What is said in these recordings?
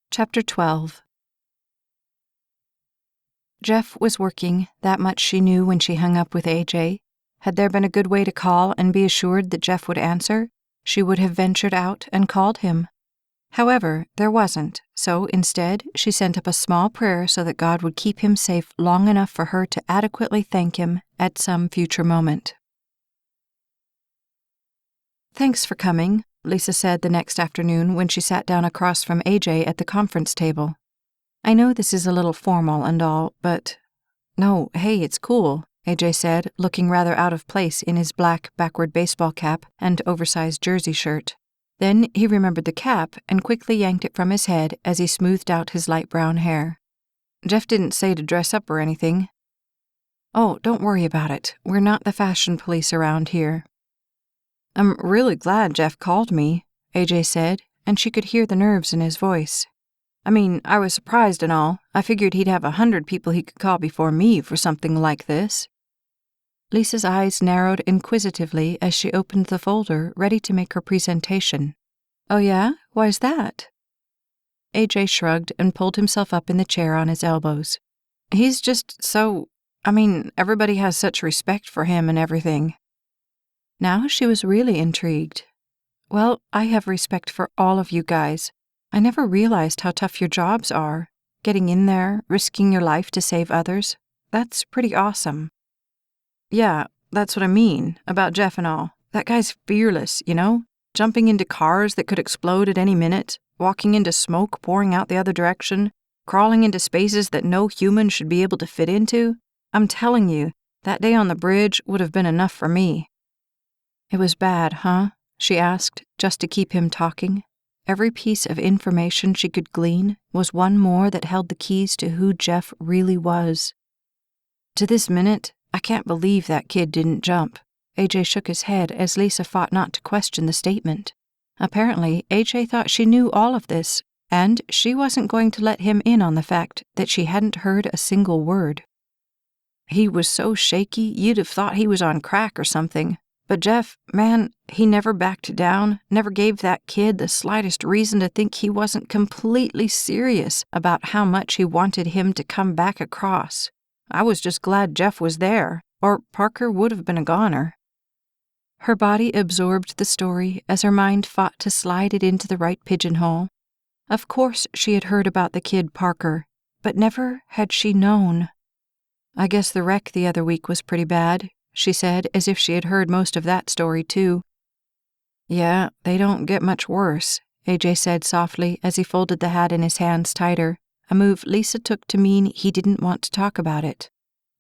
Chapter 12. Jeff was working, that much she knew when she hung up with AJ. Had there been a good way to call and be assured that Jeff would answer, she would have ventured out and called him. However, there wasn't, so instead she sent up a small prayer so that God would keep him safe long enough for her to adequately thank him at some future moment. "Thanks for coming," Lisa said the next afternoon when she sat down across from AJ at the conference table. "I know this is a little formal and all, but—" "No, hey, it's cool," AJ said, looking rather out of place in his black backward baseball cap and oversized jersey shirt. Then he remembered the cap and quickly yanked it from his head as he smoothed out his light brown hair. "Jeff didn't say to dress up or anything." "Oh, don't worry about it. We're not the fashion police around here." "I'm really glad Jeff called me," AJ said, and she could hear the nerves in his voice. "I mean, I was surprised and all. I figured he'd have 100 people he could call before me for something like this." Lisa's eyes narrowed inquisitively as she opened the folder, ready to make her presentation. "Oh yeah? Why's that?" AJ shrugged and pulled himself up in the chair on his elbows. "He's just so... everybody has such respect for him and everything." Now she was really intrigued. "Well, I have respect for all of you guys. I never realized how tough your jobs are. Getting in there, risking your life to save others. That's pretty awesome." "Yeah, that's what I mean, about Jeff and all. That guy's fearless, you know? Jumping into cars that could explode at any minute, walking into smoke pouring out the other direction, crawling into spaces that no human should be able to fit into. I'm telling you, that day on the bridge would have been enough for me." "It was bad, huh?" she asked, just to keep him talking. Every piece of information she could glean was one more that held the keys to who Jeff really was. "To this minute, I can't believe that kid didn't jump." AJ shook his head as Lisa fought not to question the statement. Apparently, AJ thought she knew all of this, and she wasn't going to let him in on the fact that she hadn't heard a single word. "He was so shaky you'd have thought he was on crack or something. But Jeff, man, he never backed down, never gave that kid the slightest reason to think he wasn't completely serious about how much he wanted him to come back across. I was just glad Jeff was there, or Parker would have been a goner." Her body absorbed the story as her mind fought to slide it into the right pigeonhole. Of course she had heard about the kid Parker, but never had she known. "I guess the wreck the other week was pretty bad," she said, as if she had heard most of that story too. "Yeah, they don't get much worse," AJ said softly as he folded the hat in his hands tighter, a move Lisa took to mean he didn't want to talk about it.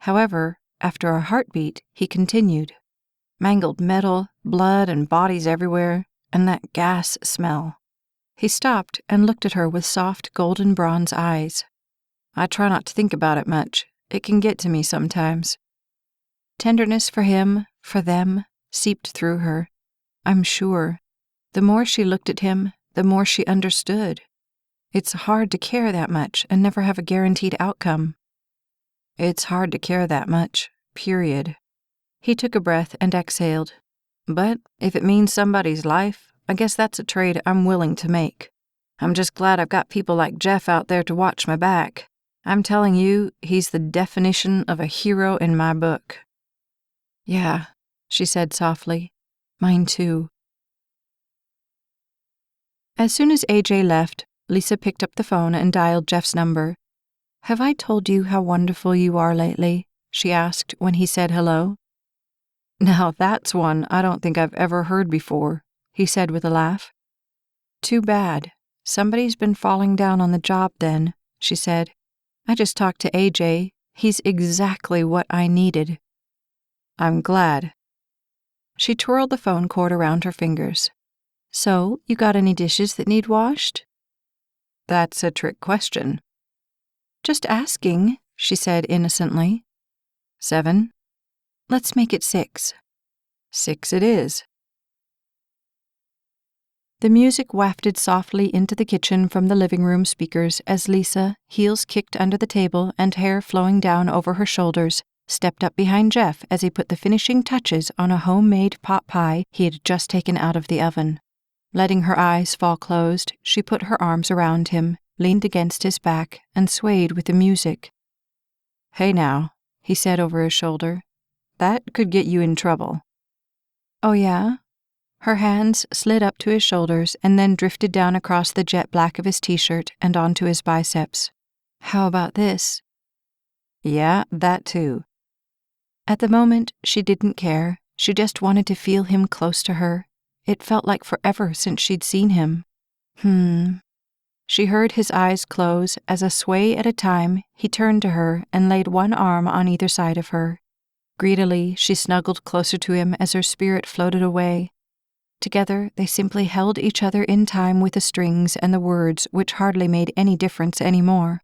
However, after a heartbeat, he continued. "Mangled metal, blood and bodies everywhere, and that gas smell." He stopped and looked at her with soft golden bronze eyes. "I try not to think about it much. It can get to me sometimes." Tenderness for him, for them, seeped through her. I'm sure. The more she looked at him, the more she understood. It's hard to care that much and never have a guaranteed outcome. It's hard to care that much, period. He took a breath and exhaled. But if it means somebody's life, I guess that's a trade I'm willing to make. I'm just glad I've got people like Jeff out there to watch my back. I'm telling you, he's the definition of a hero in my book." "Yeah," she said softly. "Mine too." As soon as AJ left, Lisa picked up the phone and dialed Jeff's number. "Have I told you how wonderful you are lately?" she asked when he said hello. "Now that's one I don't think I've ever heard before," he said with a laugh. "Too bad. Somebody's been falling down on the job then," she said. "I just talked to AJ. He's exactly what I needed." "I'm glad." She twirled the phone cord around her fingers. "So, you got any dishes that need washed?" "That's a trick question." "Just asking," she said innocently. 7. "Let's make it 6. 6 it is." The music wafted softly into the kitchen from the living room speakers as Lisa, heels kicked under the table and hair flowing down over her shoulders, stepped up behind Jeff as he put the finishing touches on a homemade pot pie he had just taken out of the oven. Letting her eyes fall closed, she put her arms around him, leaned against his back, and swayed with the music. "Hey now," he said over his shoulder. "That could get you in trouble." "Oh yeah?" Her hands slid up to his shoulders and then drifted down across the jet black of his t-shirt and onto his biceps. "How about this?" "Yeah, that too." At the moment, she didn't care. She just wanted to feel him close to her. It felt like forever since she'd seen him. She heard his eyes close as, a sway at a time, he turned to her and laid one arm on either side of her. Greedily, she snuggled closer to him as her spirit floated away. Together, they simply held each other in time with the strings and the words, which hardly made any difference anymore.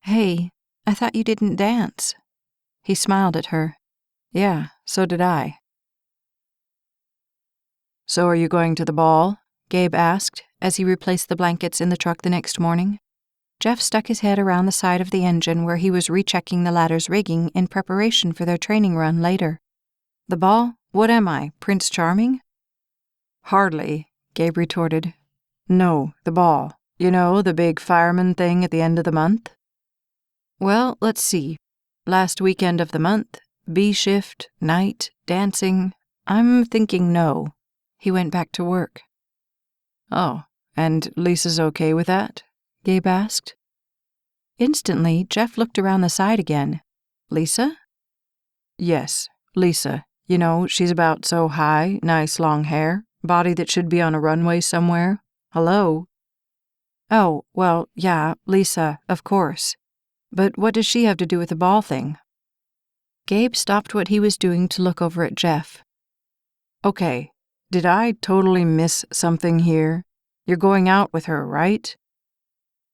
"Hey, I thought you didn't dance." He smiled at her. "Yeah, so did I." "So are you going to the ball?" Gabe asked, as he replaced the blankets in the truck the next morning. Jeff stuck his head around the side of the engine where he was rechecking the ladder's rigging in preparation for their training run later. "The ball? What am I, Prince Charming?" "Hardly," Gabe retorted. "No, the ball. You know, the big fireman thing at the end of the month?" "Well, let's see. Last weekend of the month, B shift, night, dancing. I'm thinking no." He went back to work. "Oh, and Lisa's okay with that?" Gabe asked. Instantly, Jeff looked around the side again. "Lisa?" "Yes, Lisa. You know, she's about so high, nice long hair, body that should be on a runway somewhere. Hello?" "Oh, well, yeah, Lisa, of course. But what does she have to do with the ball thing?" Gabe stopped what he was doing to look over at Jeff. "Okay, did I totally miss something here? You're going out with her, right?"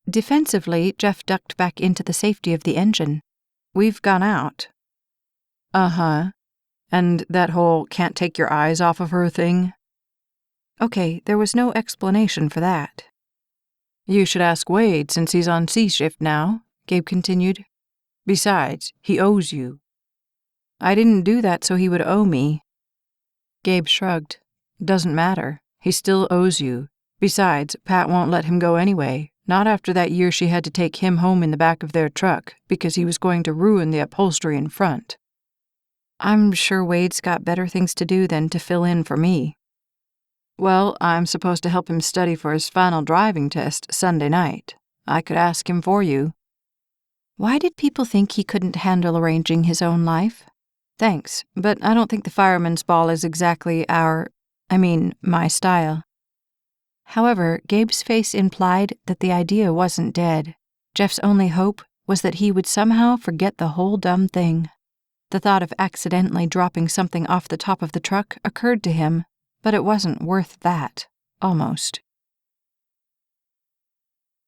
Defensively, Jeff ducked back into the safety of the engine. "We've gone out." "Uh-huh. And that whole can't take your eyes off of her thing?" Okay, there was no explanation for that. "You should ask Wade since he's on C shift now," Gabe continued. "Besides, he owes you." "I didn't do that so he would owe me." Gabe shrugged. "Doesn't matter. He still owes you. Besides, Pat won't let him go anyway, not after that year she had to take him home in the back of their truck because he was going to ruin the upholstery in front." "I'm sure Wade's got better things to do than to fill in for me." "Well, I'm supposed to help him study for his final driving test Sunday night. I could ask him for you." Why did people think he couldn't handle arranging his own life? "Thanks, but I don't think the fireman's ball is exactly my style." However, Gabe's face implied that the idea wasn't dead. Jeff's only hope was that he would somehow forget the whole dumb thing. The thought of accidentally dropping something off the top of the truck occurred to him, but it wasn't worth that. Almost.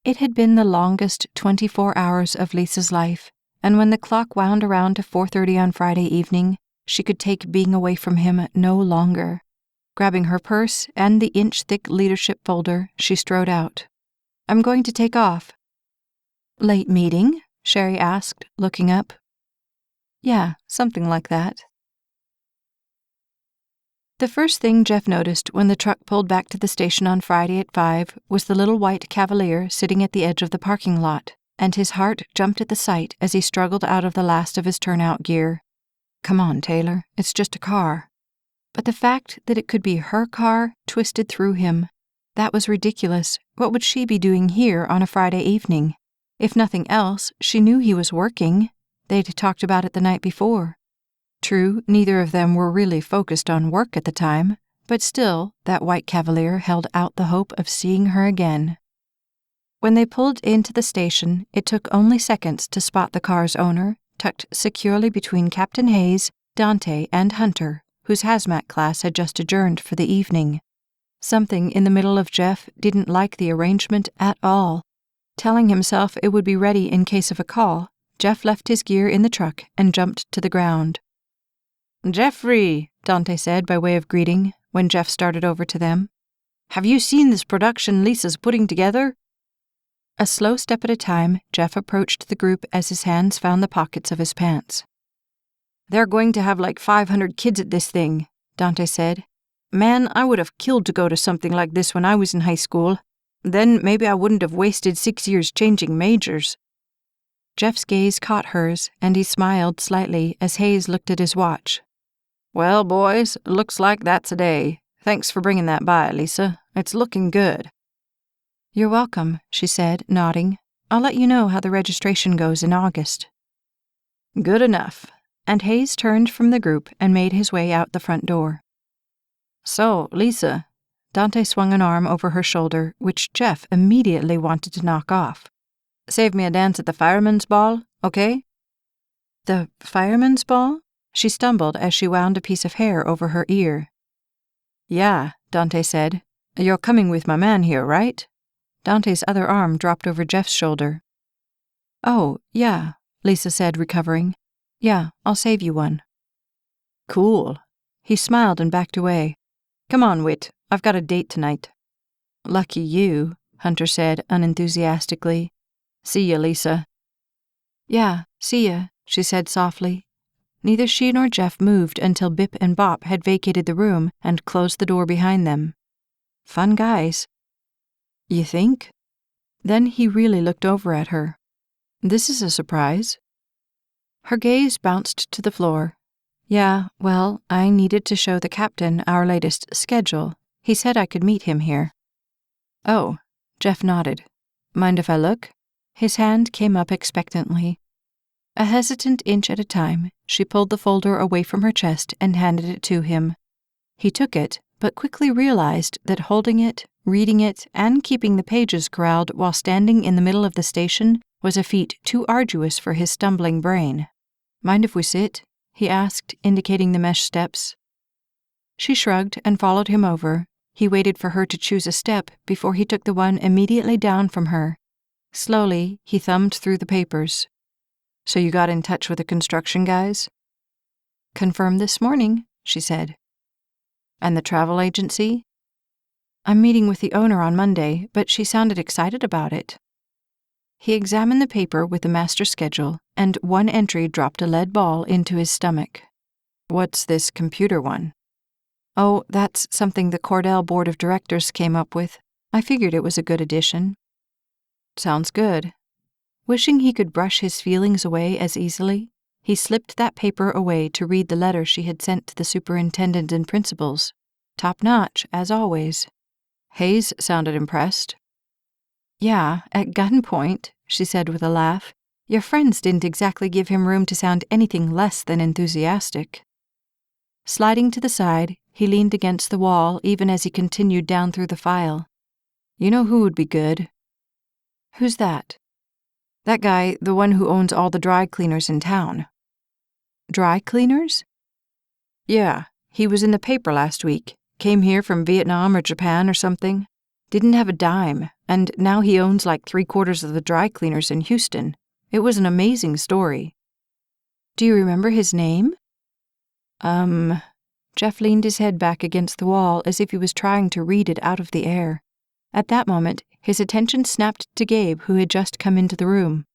It had been the longest 24 hours of Lisa's life, and when the clock wound around to 4:30 on Friday evening, she could take being away from him no longer. Grabbing her purse and the inch-thick leadership folder, she strode out. "I'm going to take off." "Late meeting?" Sherry asked, looking up. "Yeah, something like that." The first thing Jeff noticed when the truck pulled back to the station on Friday at 5 was the little white Cavalier sitting at the edge of the parking lot, and his heart jumped at the sight as he struggled out of the last of his turnout gear. Come on, Taylor, it's just a car. But the fact that it could be her car twisted through him. That was ridiculous. What would she be doing here on a Friday evening? If nothing else, she knew he was working. They'd talked about it the night before. True, neither of them were really focused on work at the time, but still, that white Cavalier held out the hope of seeing her again. When they pulled into the station, it took only seconds to spot the car's owner, tucked securely between Captain Hayes, Dante, and Hunter, whose hazmat class had just adjourned for the evening. Something in the middle of Jeff didn't like the arrangement at all. Telling himself it would be ready in case of a call, Jeff left his gear in the truck and jumped to the ground. "Jeffrey," Dante said by way of greeting, when Jeff started over to them. "Have you seen this production Lisa's putting together?" A slow step at a time, Jeff approached the group as his hands found the pockets of his pants. "They're going to have like 500 kids at this thing," Dante said. "Man, I would have killed to go to something like this when I was in high school. Then maybe I wouldn't have wasted 6 years changing majors." Jeff's gaze caught hers, and he smiled slightly as Hayes looked at his watch. "Well, boys, looks like that's a day. Thanks for bringing that by, Lisa. It's looking good." "You're welcome," she said, nodding. "I'll let you know how the registration goes in August." "Good enough." And Hayes turned from the group and made his way out the front door. "So, Lisa," Dante swung an arm over her shoulder, which Jeff immediately wanted to knock off. "save me a dance at the fireman's ball, okay?" "The fireman's ball?" She stumbled as she wound a piece of hair over her ear. "Yeah," Dante said. "You're coming with my man here, right?" Dante's other arm dropped over Jeff's shoulder. "Oh, yeah," Lisa said, recovering. "Yeah, I'll save you one." "Cool." He smiled and backed away. "Come on, Whit. I've got a date tonight." "Lucky you," Hunter said unenthusiastically. "See ya, Lisa." "Yeah, see ya," she said softly. Neither she nor Jeff moved until Bip and Bop had vacated the room and closed the door behind them. Fun guys. "You think?" Then he really looked over at her. "This is a surprise." Her gaze bounced to the floor. "Yeah, well, I needed to show the captain our latest schedule. He said I could meet him here." "Oh." Jeff nodded. "Mind if I look?" His hand came up expectantly. A hesitant inch at a time, she pulled the folder away from her chest and handed it to him. He took it, but quickly realized that holding it, reading it, and keeping the pages corralled while standing in the middle of the station was a feat too arduous for his stumbling brain. "Mind if we sit?" he asked, indicating the mesh steps. She shrugged and followed him over. He waited for her to choose a step before he took the one immediately down from her. Slowly, he thumbed through the papers. "So you got in touch with the construction guys?" "Confirmed this morning," she said. "And the travel agency?" "I'm meeting with the owner on Monday, but she sounded excited about it." He examined the paper with the master schedule, and one entry dropped a lead ball into his stomach. "What's this computer one?" "Oh, that's something the Cordell Board of Directors came up with. I figured it was a good addition." "Sounds good." Wishing he could brush his feelings away as easily, he slipped that paper away to read the letter she had sent to the superintendent and principals. Top-notch, as always. Hayes sounded impressed. "Yeah, at gunpoint," she said with a laugh. "Your friends didn't exactly give him room to sound anything less than enthusiastic." Sliding to the side, he leaned against the wall even as he continued down through the file. "You know who would be good?" "Who's that?" "That guy, the one who owns all the dry cleaners in town." "Dry cleaners?" "Yeah, he was in the paper last week. Came here from Vietnam or Japan or something. Didn't have a dime, and now he owns like 3/4 of the dry cleaners in Houston. It was an amazing story." "Do you remember his name?" Jeff leaned his head back against the wall as if he was trying to read it out of the air. At that moment, his attention snapped to Gabe, who had just come into the room.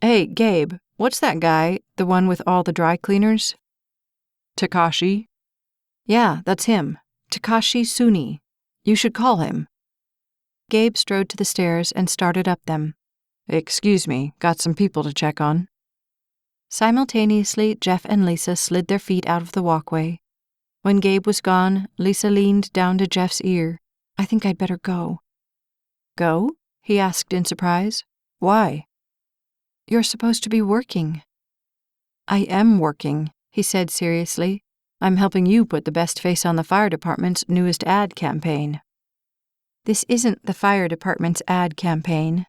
"Hey, Gabe, what's that guy, the one with all the dry cleaners?" "Takashi?" "Yeah, that's him. Takashi Suni. You should call him." Gabe strode to the stairs and started up them. "Excuse me, got some people to check on." Simultaneously, Jeff and Lisa slid their feet out of the walkway. When Gabe was gone, Lisa leaned down to Jeff's ear. "I think I'd better go." "Go?" he asked in surprise. "Why?" "You're supposed to be working." "I am working," he said seriously. "I'm helping you put the best face on the fire department's newest ad campaign." "This isn't the fire department's ad campaign."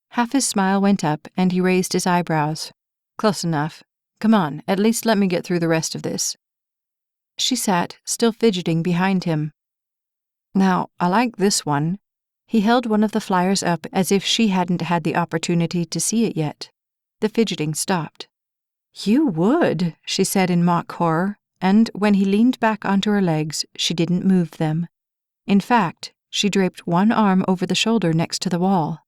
Half his smile went up, and he raised his eyebrows. "Close enough. Come on, at least let me get through the rest of this." She sat, still fidgeting behind him. "Now, I like this one." He held one of the flyers up as if she hadn't had the opportunity to see it yet. The fidgeting stopped. "You would," she said in mock horror, and when he leaned back onto her legs, she didn't move them. In fact, she draped one arm over the shoulder next to the wall.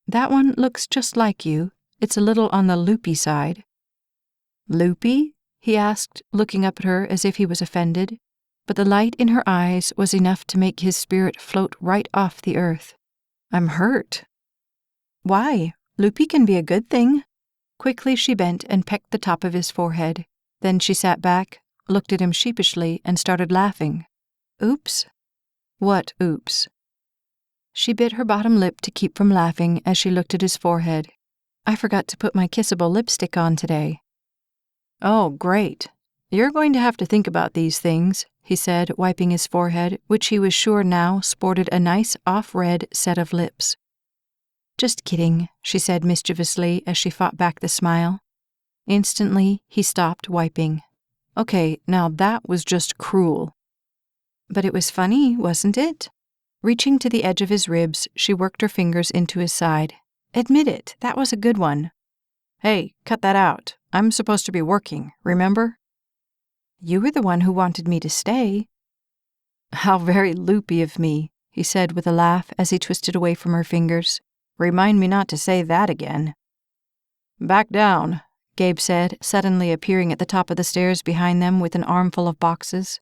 "That one looks just like you. It's a little on the loopy side." "Loopy?" he asked, looking up at her as if he was offended. But the light in her eyes was enough to make his spirit float right off the earth. I'm hurt. Why? Loopy can be a good thing. Quickly she bent and pecked the top of his forehead. Then she sat back, looked at him sheepishly, and started laughing. Oops. What oops? She bit her bottom lip to keep from laughing as she looked at his forehead. I forgot to put my kissable lipstick on today. Oh, great. You're going to have to think about these things, he said, wiping his forehead, which he was sure now sported a nice off-red set of lips. Just kidding, she said mischievously as she fought back the smile. Instantly, he stopped wiping. Okay, now that was just cruel. But it was funny, wasn't it? Reaching to the edge of his ribs, she worked her fingers into his side. Admit it, that was a good one. Hey, cut that out. I'm supposed to be working, remember? You were the one who wanted me to stay. How very loopy of me, he said with a laugh as he twisted away from her fingers. Remind me not to say that again. Back down, Gabe said, suddenly appearing at the top of the stairs behind them with an armful of boxes.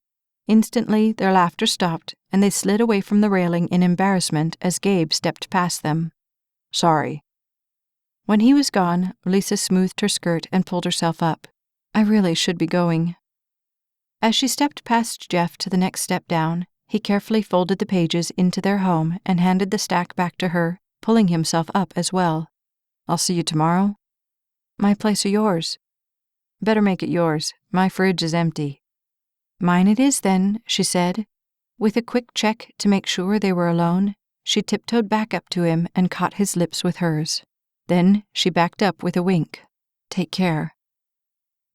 Instantly, their laughter stopped, and they slid away from the railing in embarrassment as Gabe stepped past them. Sorry. When he was gone, Lisa smoothed her skirt and pulled herself up. I really should be going. As she stepped past Jeff to the next step down, he carefully folded the pages into their home and handed the stack back to her, pulling himself up as well. I'll see you tomorrow. My place or yours? Better make it yours. My fridge is empty. Mine it is then, she said. With a quick check to make sure they were alone, she tiptoed back up to him and caught his lips with hers. Then she backed up with a wink. Take care.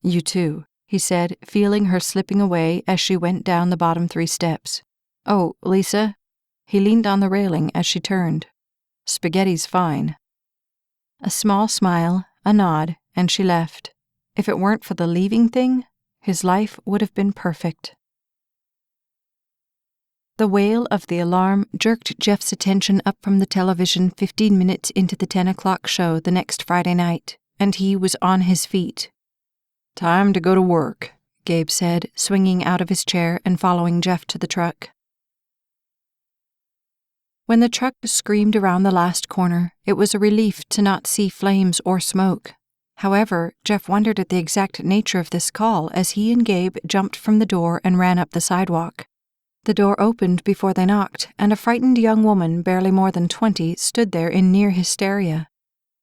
You too, he said, feeling her slipping away as she went down the bottom 3 steps. Oh, Lisa? He leaned on the railing as she turned. Spaghetti's fine. A small smile, a nod, and she left. If it weren't for the leaving thing, his life would have been perfect. The wail of the alarm jerked Jeff's attention up from the television 15 minutes into the 10 o'clock show the next Friday night, and he was on his feet. Time to go to work, Gabe said, swinging out of his chair and following Jeff to the truck. When the truck screamed around the last corner, it was a relief to not see flames or smoke. However, Jeff wondered at the exact nature of this call as he and Gabe jumped from the door and ran up the sidewalk. The door opened before they knocked, and a frightened young woman, barely more than 20, stood there in near hysteria.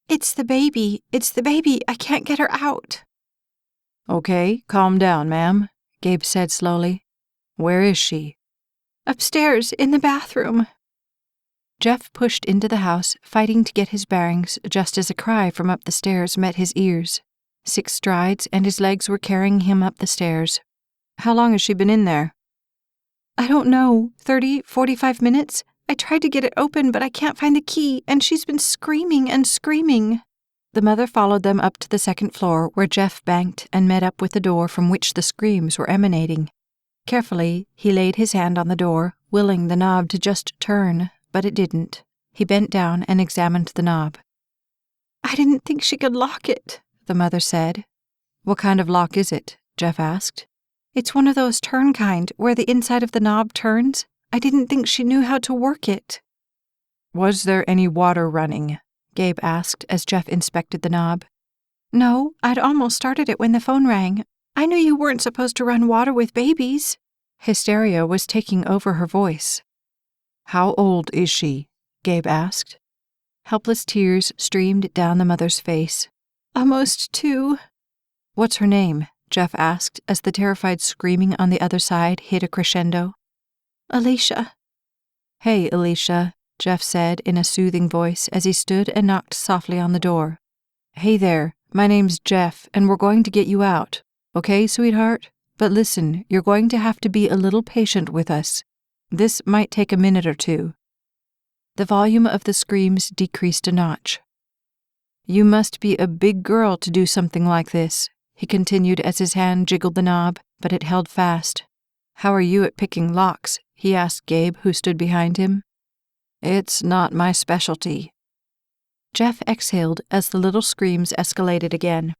It's the baby, I can't get her out. Okay, calm down, ma'am, Gabe said slowly. Where is she? Upstairs, in the bathroom. Jeff pushed into the house, fighting to get his bearings, just as a cry from up the stairs met his ears. 6 strides, and his legs were carrying him up the stairs. How long has she been in there? I don't know, 30, 45 minutes. I tried to get it open, but I can't find the key, and she's been screaming and screaming. The mother followed them up to the 2nd floor, where Jeff banked and met up with the door from which the screams were emanating. Carefully, he laid his hand on the door, willing the knob to just turn, but it didn't. He bent down and examined the knob. I didn't think she could lock it, the mother said. What kind of lock is it? Jeff asked. It's one of those turn kind, where the inside of the knob turns. I didn't think she knew how to work it. Was there any water running? Gabe asked as Jeff inspected the knob. No, I'd almost started it when the phone rang. I knew you weren't supposed to run water with babies. Hysteria was taking over her voice. How old is she? Gabe asked. Helpless tears streamed down the mother's face. Almost 2. What's her name? Jeff asked as the terrified screaming on the other side hit a crescendo. Alicia. Hey, Alicia, Jeff said in a soothing voice as he stood and knocked softly on the door. Hey there, my name's Jeff, and we're going to get you out. Okay, sweetheart? But listen, you're going to have to be a little patient with us. This might take a minute or 2. The volume of the screams decreased a notch. You must be a big girl to do something like this, he continued as his hand jiggled the knob, but it held fast. How are you at picking locks? He asked Gabe, who stood behind him. It's not my specialty. Jeff exhaled as the little screams escalated again.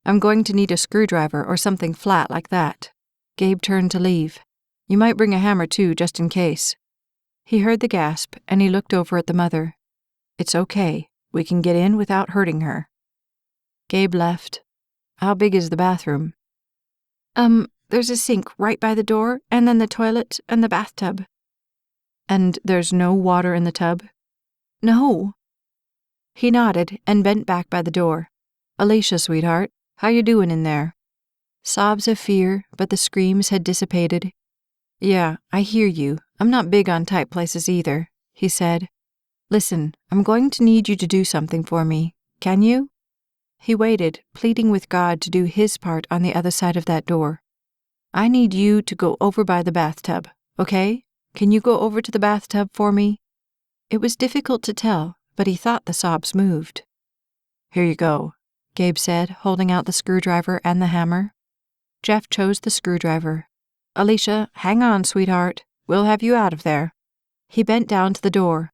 I'm going to need a screwdriver or something flat like that. Gabe turned to leave. You might bring a hammer too, just in case. He heard the gasp, and he looked over at the mother. It's okay. We can get in without hurting her. Gabe left. How big is the bathroom? There's a sink right by the door, and then the toilet and the bathtub. And there's no water in the tub? No. He nodded and bent back by the door. Alicia, sweetheart, how you doing in there? Sobs of fear, but the screams had dissipated. Yeah, I hear you. I'm not big on tight places either, he said. Listen, I'm going to need you to do something for me. Can you? He waited, pleading with God to do his part on the other side of that door. I need you to go over by the bathtub, okay? Can you go over to the bathtub for me? It was difficult to tell, but he thought the sobs moved. Here you go, Gabe said, holding out the screwdriver and the hammer. Jeff chose the screwdriver. Alicia, hang on, sweetheart. We'll have you out of there. He bent down to the door.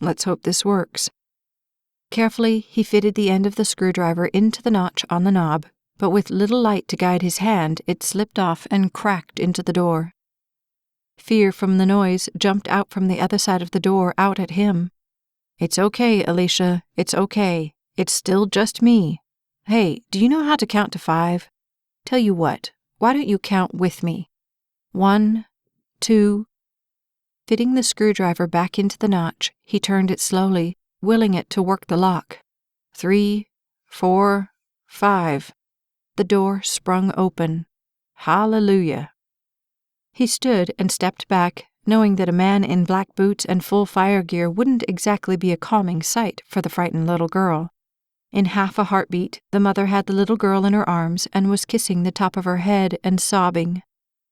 Let's hope this works. Carefully, he fitted the end of the screwdriver into the notch on the knob, but with little light to guide his hand, it slipped off and cracked into the door. Fear from the noise jumped out from the other side of the door out at him. It's okay, Alicia. It's okay. It's still just me. Hey, do you know how to count to 5? Tell you what, why don't you count with me? 1, 2. Fitting the screwdriver back into the notch, he turned it slowly, willing it to work the lock. 3, 4, 5. The door sprung open. Hallelujah. He stood and stepped back, knowing that a man in black boots and full fire gear wouldn't exactly be a calming sight for the frightened little girl. In half a heartbeat, the mother had the little girl in her arms and was kissing the top of her head and sobbing.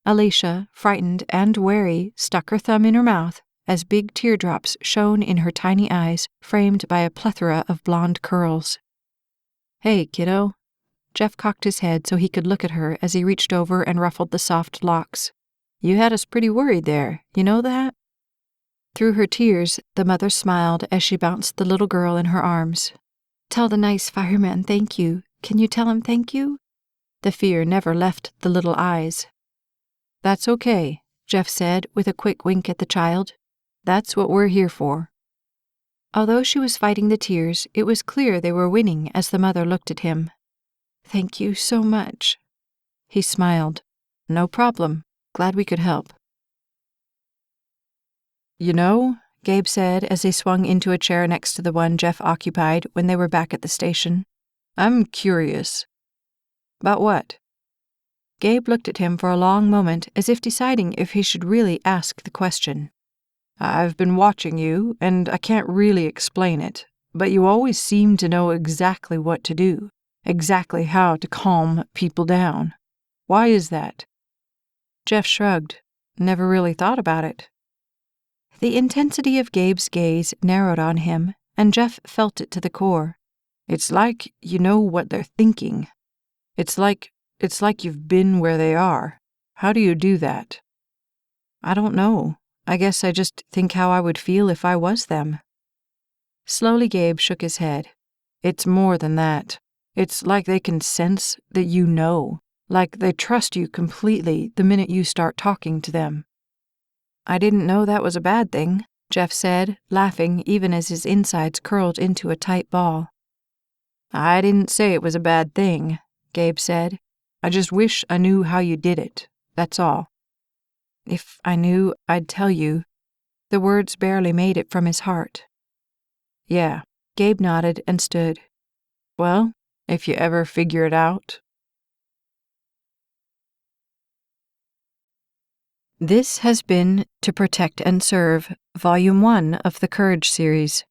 Alicia, frightened and wary, stuck her thumb in her mouth as big teardrops shone in her tiny eyes, framed by a plethora of blonde curls. Hey, kiddo. Jeff cocked his head so he could look at her as he reached over and ruffled the soft locks. You had us pretty worried there, you know that? Through her tears, the mother smiled as she bounced the little girl in her arms. Tell the nice fireman thank you. Can you tell him thank you? The fear never left the little eyes. That's okay, Jeff said with a quick wink at the child. That's what we're here for. Although she was fighting the tears, it was clear they were winning as the mother looked at him. Thank you so much. He smiled. No problem. Glad we could help. You know, Gabe said as he swung into a chair next to the one Jeff occupied when they were back at the station. I'm curious. About what? Gabe looked at him for a long moment as if deciding if he should really ask the question. I've been watching you, and I can't really explain it, but you always seem to know exactly what to do, exactly how to calm people down. Why is that? Jeff shrugged. Never really thought about it. The intensity of Gabe's gaze narrowed on him, and Jeff felt it to the core. It's like you know what they're thinking. It's like you've been where they are. How do you do that? I don't know. I guess I just think how I would feel if I was them. Slowly Gabe shook his head. It's more than that. It's like they can sense that you know, like they trust you completely the minute you start talking to them. I didn't know that was a bad thing, Jeff said, laughing even as his insides curled into a tight ball. I didn't say it was a bad thing, Gabe said. I just wish I knew how you did it, that's all. If I knew, I'd tell you. The words barely made it from his heart. Yeah, Gabe nodded and stood. Well, if you ever figure it out. This has been To Protect and Serve, Volume 1 of the Courage series.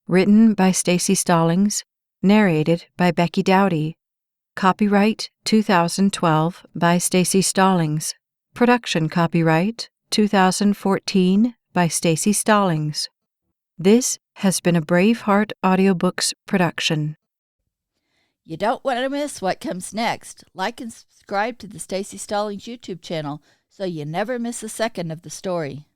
Written by Staci Stallings, narrated by Becky Dowdy. Copyright 2012 by Staci Stallings. Production copyright 2014 by Staci Stallings. This has been a Braveheart Audiobooks production. You don't want to miss what comes next. Like and subscribe to the Staci Stallings YouTube channel so you never miss a second of the story.